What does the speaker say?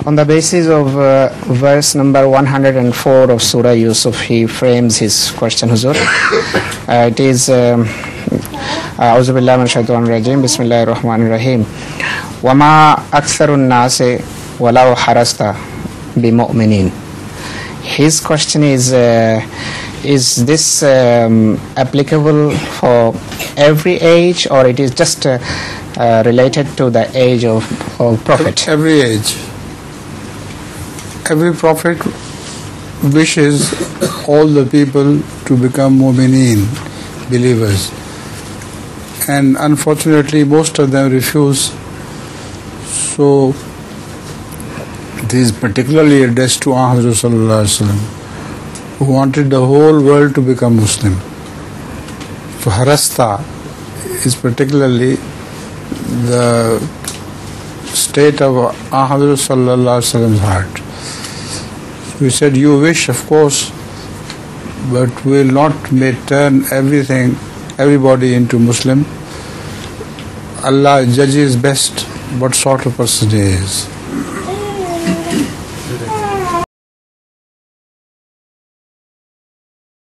On the basis of verse number 104 of Surah Yusuf, he frames his question, Huzur. It is A'udhu billahi minash shaitanir rajim, Bismillahir Rahmanir Rahim. Wama aktharun nasi walau harasta bimu'minin. His question is this applicable for every age, or it is just related to the age of Prophet? Every age. Every prophet wishes all the people to become mu'mineen, believers. And unfortunately, most of them refuse. So, this is particularly addressed to Hazrat Sallallahu Alaihi Wasallam, who wanted the whole world to become Muslim. So, harasta is particularly the state of Hazrat Sallallahu Alaihi Wasallam's heart. We said, you wish, of course, but we will not turn everybody into Muslim. Allah judges best what sort of person he is.